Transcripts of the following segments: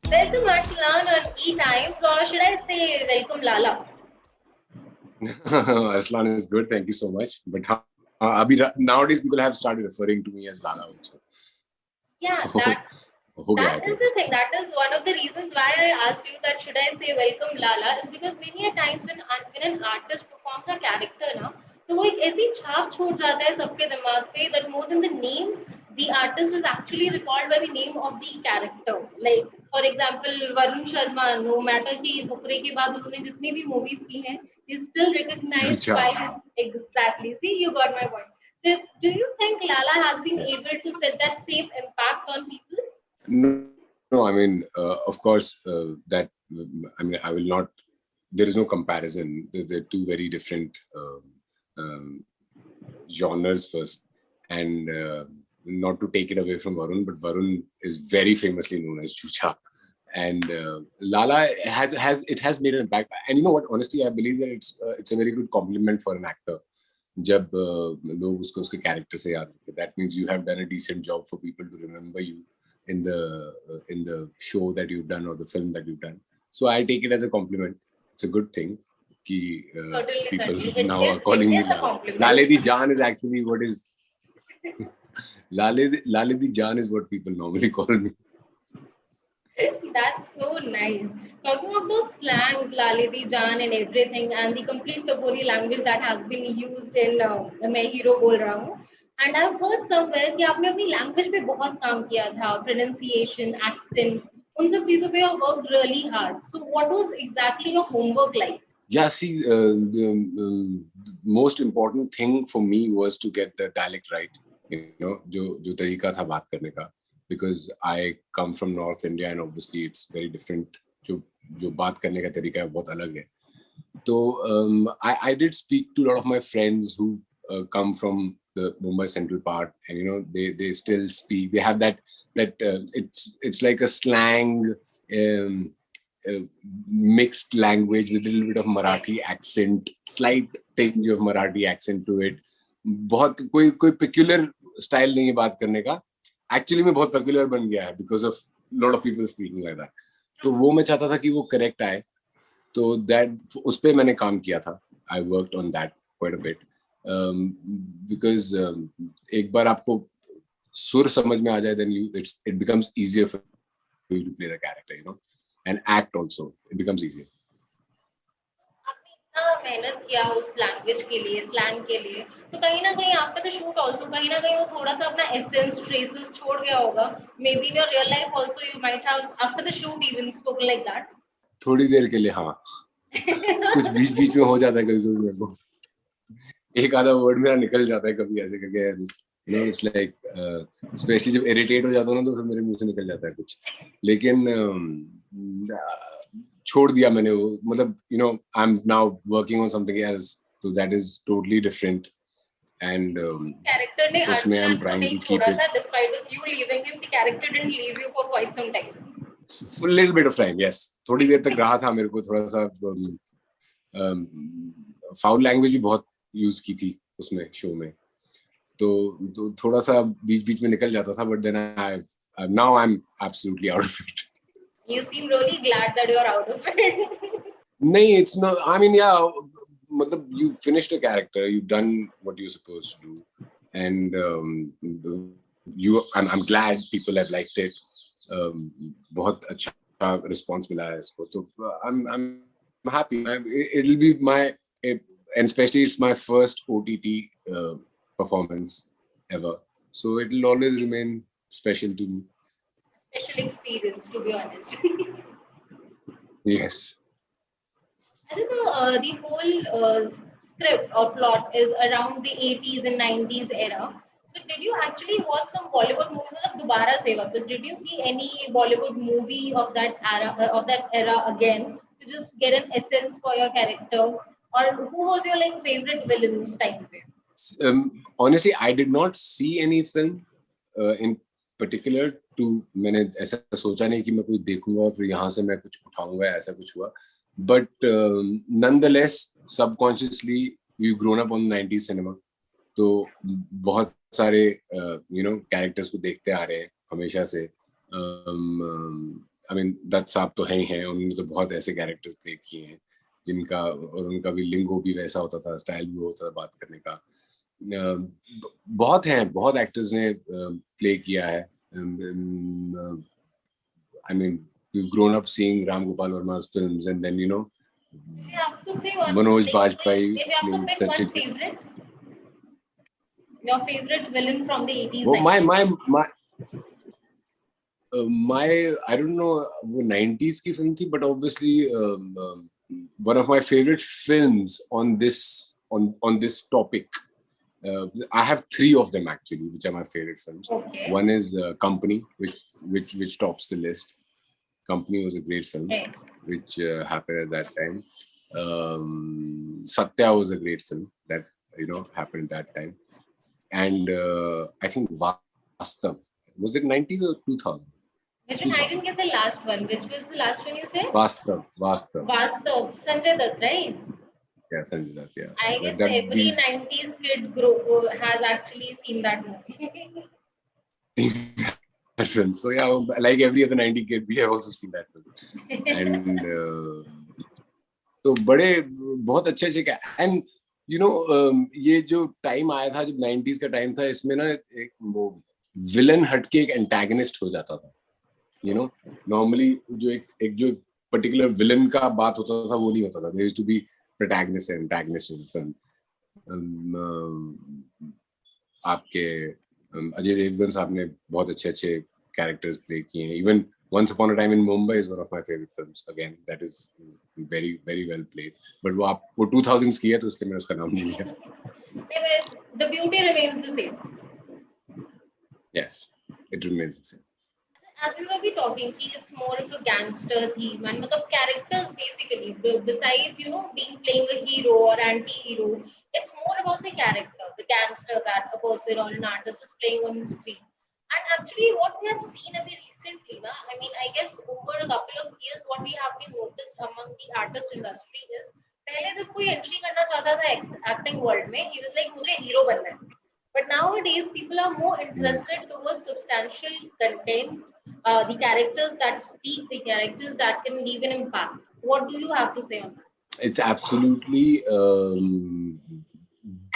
Welcome Arslan on E Times, or should I say welcome Lala? Arslan is good, thank you so much. But nowadays people have started referring to me as Lala also. Yeah, So, that is the thing. That is one of the reasons why I asked you that should I say welcome Lala is because many a times when an artist performs a character ना तो वो एक ऐसी छाप छोड़ जाता है सबके दिमाग पे that more than the name the artist is actually recalled by the name of the character. Like for example Varun Sharma, no matter कि फुकरे के बाद उन्होंने जितनी भी movies की हैं, is still recognized by his exactly. See, you got my point. So, do you think Lala has been able to set that same impact on people? No, I mean, of course, that, I mean, I will not, there is no comparison. They're two very different genres first. And not to take it away from Varun, but Varun is very famously known as Chucha. And Lala has made an impact. And you know what, honestly, I believe that it's a very good compliment for an actor. जब लोग उसको उसके character से याद रखते, that means you have done a decent job for people to remember you in the show that you've done or the film that you've done. So I take it as a compliment. It's a good thing कि people now are calling me Lala. Lale Di Jaan is actually what is Lale Di Jaan is what people normally call me. That's so nice. Talking of those slangs, Laliti Jan and everything, and the complete Tagori language that has been used in मैं hero बोल रहा हूँ. And I've heard somewhere कि आपने अपनी language पे बहुत काम किया था, pronunciation, accent, उन सब चीजों पे you worked really hard. So what was exactly your homework like? Yeah, see, the most important thing for me was to get the dialect right. You know, जो तरीका था बात करने का, because I come from North India and obviously it's very different. जो बात करने का तरीका है बहुत अलग है. So I did speak to a lot of my friends who come from the Mumbai central part, and you know they still speak. They have that it's like a slang. Mixed language with a little bit of Marathi accent, slight tinge of Marathi accent to it. बहुत कोई peculiar style नहीं है बात करने का. Actually मैं बहुत peculiar बन गया है because of lot of people speaking like that. तो वो मैं चाहता था कि वो correct आए. तो that उस पे मैंने काम किया था. I worked on that quite a bit because एक बार आपको सुर समझ में आ जाए then it becomes easier for you to play the character, you know. And act also, it becomes easier. आपने इतना मेहनत किया उस लैंग्वेज के लिए, स्लैंग के लिए, तो कहीं ना कहीं आफ्टर द शूट ऑल्सो कहीं ना कहीं वो थोड़ा सा अपना एसेंस ट्रेसेस छोड़ गया होगा. May be in your real life also you might have after the shoot even spoken like that. थोड़ी देर के लिए हाँ. कुछ बीच बीच में हो जाता है कभी कभी मेरे को. एक आधा वर्ड मेरा निकल जाता है कभी ऐसे करके. You know, it's like especially जब irritate हो जाता हूँ ना तो फिर मेरे मुंह से निकल जाता है कुछ. लेकिन छोड़ दिया मैंने वो, मतलब you know I'm now working on something else, so that is totally different. And character ने उसमें I'm trying to keep it. Despite of you leaving him, the character didn't leave you for quite some time. For a little bit of time, yes. थोड़ी देर तक रहा था. मेरे को थोड़ा सा फाउल लैंग्वेज भी बहुत यूज की थी उसमें शो में, तो थोड़ा सा बीच बीच में निकल जाता था. But then now I'm absolutely out of it. You seem really glad that you're out of it. नहीं, it's not. I mean, yeah, मतलब you finished a character, you've done what you're supposed to do, and I'm glad people have liked it. बहुत अच्छा response मिला है इसको, तो I'm happy. It'll be and especially it's my first OTT performance ever, so it will always remain special to me. Special experience, to be honest. Yes. I think the whole script or plot is around the 80s and 90s era. So did you actually watch some Bollywood movies? मतलब दोबारा से वापस, did you see any Bollywood movie of that era again to just get an essence for your character? Or who was your like favorite villain उस time पे? Honestly, I did not see any film in particular to मैंने ऐसा सोचा नहीं कि मैं कोई देखूंगा और फिर यहाँ से मैं कुछ उठाऊंगा, ऐसा कुछ हुआ. But nonetheless, subconsciously we've grown up on 90s cinema. तो बहुत सारे you know characters को देखते आ रहे हैं हमेशा से. I mean दत्त साहब तो हैं ही हैं, उन्होंने तो बहुत ऐसे कैरेक्टर्स प्ले किए हैं जिनका, और उनका भी लिंगो भी वैसा होता था, स्टाइल भी होता था बात करने का। बहुत हैं, बहुत एक्टर्स ने प्ले किया है। I mean, we've grown up seeing Ram Gopal Verma's films, and then If you have to say one, Manoj like, Bajpayee if you have to played pick such one a favorite, your favorite villain from the 80s, well, 90s. my I don't know वो 90s की film थी, but obviously one of my favorite films on this topic. I have 3 of them actually, which are my favorite films. Okay. One is Company, which tops the list. Company was a great film, Right. which happened at that time. Satya was a great film that happened at that time, and I think Vastav, was it 90s or 2000? Which one? I didn't get the last one. Which was the last one you said? Vastav. Vastav. Sanjay Dutt, right? Yeah, Sanjay Dutt. Yeah. I guess every 90s kid has actually seen that movie. That film. So yeah, like every other 90 kid, we have also seen that film. And तो बहुत अच्छे and ये जो time आया था, जब 90s का time था, इसमें ना एक वो विलन हटके एक एंटागनिस्ट हो जाता था। नॉर्मली जो पर्टिकुलर विलन का बात होता था वो नहीं होता था। There used to be protagonist and antagonist in film. आपके अजय देवगन साहब ने बहुत अच्छे कैरेक्टर्स प्ले किए हैं। Even Once Upon a Time in Mumbai is one of my favorite films. Again, that is very, very well played. But वो 2000s की है, तो इसलिए मैंने उसका नाम नहीं लिया। The beauty remains the same. Yes, it remains the same. As we were talking, it's more of a gangster theme, and the characters basically, besides being playing a hero or anti-hero, it's more about the character, the gangster that a person or an artist is playing on the screen. And actually, what we have seen recently, I mean, I guess over a couple of years, what we have been noticed among the artist industry is, पहले जब कोई entry करना चाहता था acting world में, he was like, मुझे hero बनना है. But nowadays, people are more interested towards substantial content, the characters that speak, the characters that can leave an impact. What do you have to say on that? It's absolutely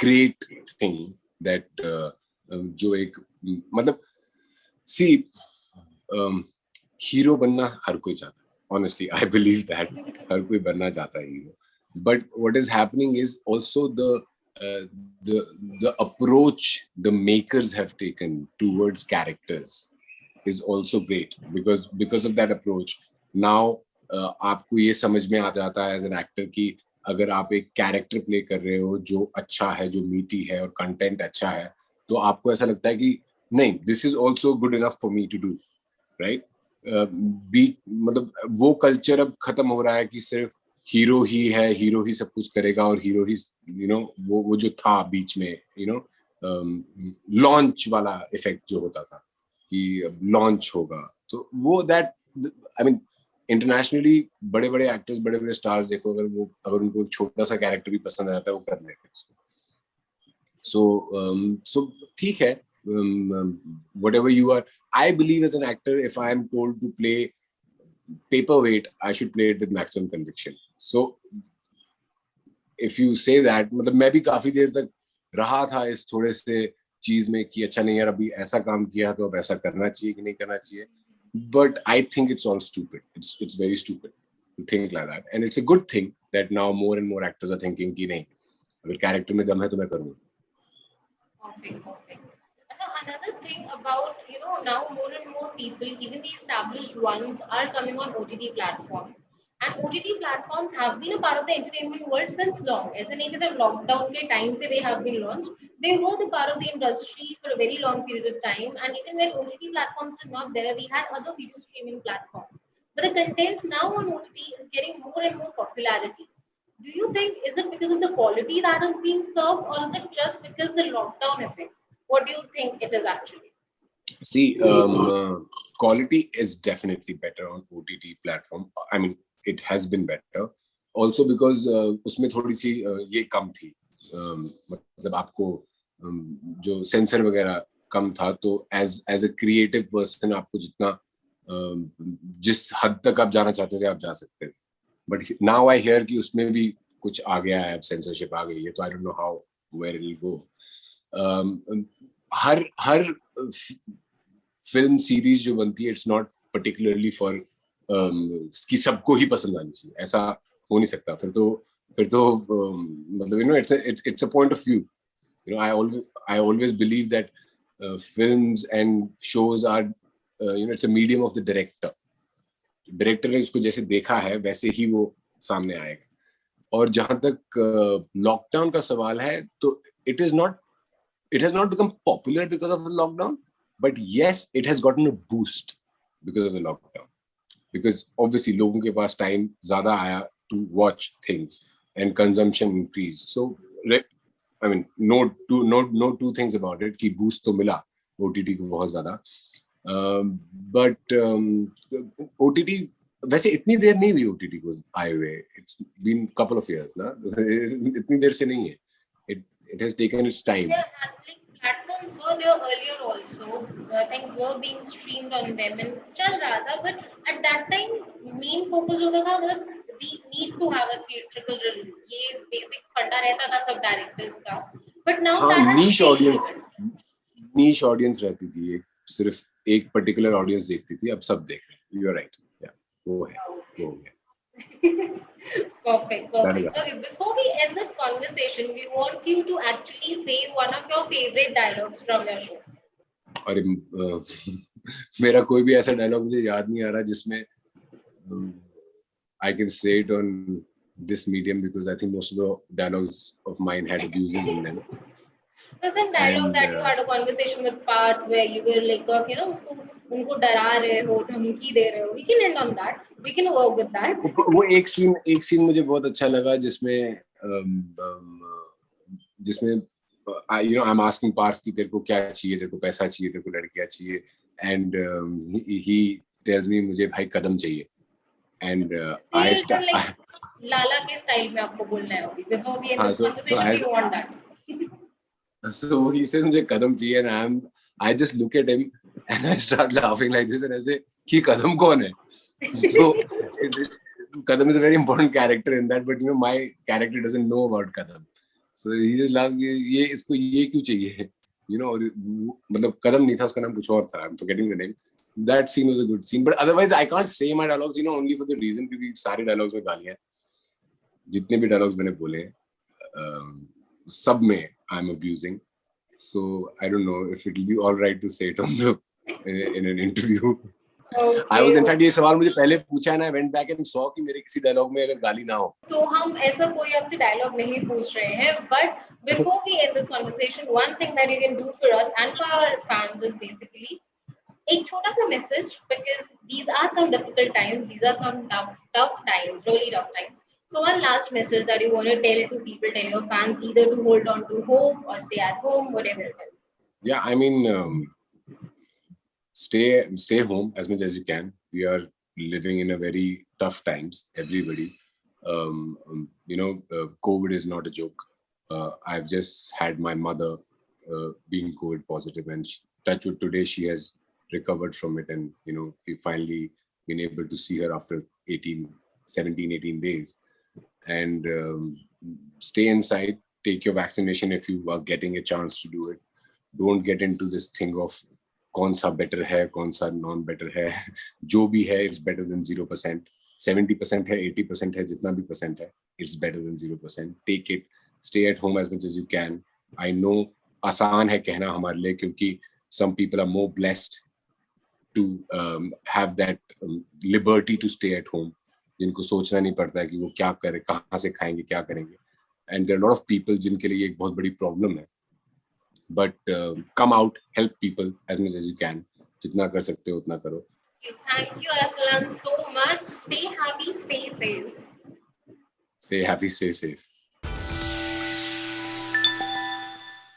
great thing that जो एक मतलब see hero बनना हर कोई चाहता है. Honestly, I believe that हर कोई बनना चाहता है hero. But what is happening is also the approach the makers have taken towards characters is also great, because of that approach now आपको ये समझ में आ जाता है as an actor कि अगर आप एक कैरेक्टर प्ले कर रहे हो जो अच्छा है, जो मीठी है और कंटेंट अच्छा है, तो आपको ऐसा लगता है कि नहीं, this is also good enough for me to do, right? मतलब वो कल्चर अब खत्म हो रहा है कि सिर्फ हीरो ही है, हीरो ही सब कुछ करेगा और हीरो ही वो जो था बीच में लॉन्च वाला इफेक्ट जो होता था कि लॉन्च होगा, तो वो दैट आई मीन इंटरनेशनली बड़े बड़े एक्टर्स, बड़े बड़े स्टार्स देखो, अगर उनको एक छोटा सा कैरेक्टर भी पसंद आता है वो कर लेते हैं उसको. सो ठीक है, whatever you are, I believe as an actor, if I am told to play paperweight, I should play it with maximum conviction. So if you say that, मतलब मैं भी काफी देर तक रहा था इस थोड़े से चीज में कि अच्छा नहीं यार, अभी ऐसा काम किया तो अब ऐसा करना चाहिए कि नहीं करना चाहिए. But I think it's all stupid. It's very stupid to think like that, and it's a good thing that now more and more actors are thinking कि नहीं, अगर कैरेक्टर में दम है तो मैं करूँगा. Perfect. Another thing about, now more and more people, even the established ones, are coming on OTT platforms. And OTT platforms have been a part of the entertainment world since long. ऐसा नहीं कि सिर्फ lockdown के time पे they have been launched. They were the part of the industry for a very long period of time. And even when OTT platforms were not there, we had other video streaming platforms. But the content now on OTT is getting more and more popularity. Do you think, is it because of the quality that is being served, or is it just because the lockdown effect? What do you think it is actually? See, quality is definitely better on OTT platform. I mean, it has been better. Also because उसमें थोड़ी सी ये कम थी, मतलब आपको जो sensor वगैरह कम था, तो as a creative person आपको जितना जिस हद तक आप जाना चाहते थे आप जा सकते थे, बट नाउ आई हियर कि उसमें भी कुछ आ गया है, अब सेंसरशिप आ गई है, तो I don't know how where it will go. हर फिल्म सीरीज जो बनती है, इट्स नॉट पर्टिकुलरली फॉर कि सबको ही पसंद आनी चाहिए, ऐसा हो नहीं सकता. फिर तो मतलब it's a point of view. I always believe that films and shows are it's a medium of the director. Director ने उसको जैसे देखा है वैसे ही वो सामने आएगा. और जहां तक लॉकडाउन का सवाल है, तो it has not become popular because of the lockdown, but yes, it has gotten a boost because of the lockdown, because obviously लोगों के पास टाइम ज्यादा आया to watch things and consumption increased. So I mean, no two things about it कि boost तो मिला OTT को बहुत ज्यादा, but OTT वैसे इतनी देर नहीं हुई OTT को आए हुए. It's been couple of years ना, इतनी देर से नहीं है. It has taken its time. Yeah, like platforms were there earlier also. Things were being streamed on them and चल रहा था, but at that time main focus होता था बस we need to have a theatrical release. ये basic फंडा रहता था सब directors का. But now that has changed. niche audience रहती थी, सिर्फ एक particular audience देखती थी, अब सब देख रहे हैं. You are right. Yeah, वो है, वो हो गया. Perfect. Okay, before we end this conversation, we want you to actually say one of your favorite dialogues from your show. अरे मेरा कोई भी ऐसा डायलॉग मुझे याद नहीं आ रहा जिसमें I can say it on this medium, because I think most of the dialogues of mine had abuses in them. There's some dialogue that you had a conversation with Parth where you were like, उसको उनको डरा रहे हो, धमकी दे रहे हो. We can end on that. We can work with that. वो एक सीन मुझे बहुत अच्छा लगा जिसमें I'm asking Parth कि तेरे को क्या चाहिए, तेरे को पैसा चाहिए, तेरे को लड़कियां चाहिए, and he tells me मुझे भाई कदम चाहिए. And लाला के स्टाइल में आपको बोलना है अभी. Before we end this conversation, you want that. So he says मुझे कदम चाहिए, and I just look at him and I start laughing like this, and I say कि कदम कौन है? So Kadam is a very important character in that, but my character doesn't know about Kadam. So he just laughs, ये इसको ये क्यों चाहिए? मतलब कदम नहीं था, उसका नाम कुछ और था. I'm forgetting the name. That scene was a good scene, but otherwise I can't say my dialogues, only for the reason क्योंकि सारे dialogues में गालियाँ, जितने भी dialogues मैंने बोले सब में I'm abusing. So I don't know if it will be all right to say it on in an interview. Okay. I was in fact ये सवाल मुझे पहले पूछा ना, I went back and saw कि मेरे किसी डायलॉग में अगर गाली ना हो. तो हम ऐसा कोई आपसे डायलॉग नहीं पूछ रहे हैं, but before we end this conversation, one thing that you can do for us and for our fans is basically एक छोटा सा message, because these are some difficult times, these are some tough times, really tough times. So one last message that you want to tell to people, tell your fans, either to hold on to hope or stay at home, whatever it is. Yeah, I mean, stay home as much as you can. We are living in a very tough times, everybody. COVID is not a joke. I've just had my mother being COVID positive, and touch wood, today she has recovered from it, and we finally been able to see her after 17, 18 days. And stay inside, take your vaccination if you are getting a chance to do it. Don't get into this thing of कौन सा better है, कौन सा non better है. जो भी है, it's better than 0%. 70% है, 80% है, जितना भी percent है, it's better than 0%. Take it, stay at home as much as you can. I know आसान है कहना हमारे लिए, क्योंकि some people are more blessed to have that liberty to stay at home, जिनको सोचना नहीं पड़ता है कि वो क्या करें, कहाँ से खाएंगे, क्या करेंगे. And there are a lot of people जिनके लिए एक बहुत बड़ी problem है. But come out, help people as much as you can. जितना कर सकते हो उतना करो. Thank you, Aslan, so much. Stay happy, stay safe. Stay happy, stay safe.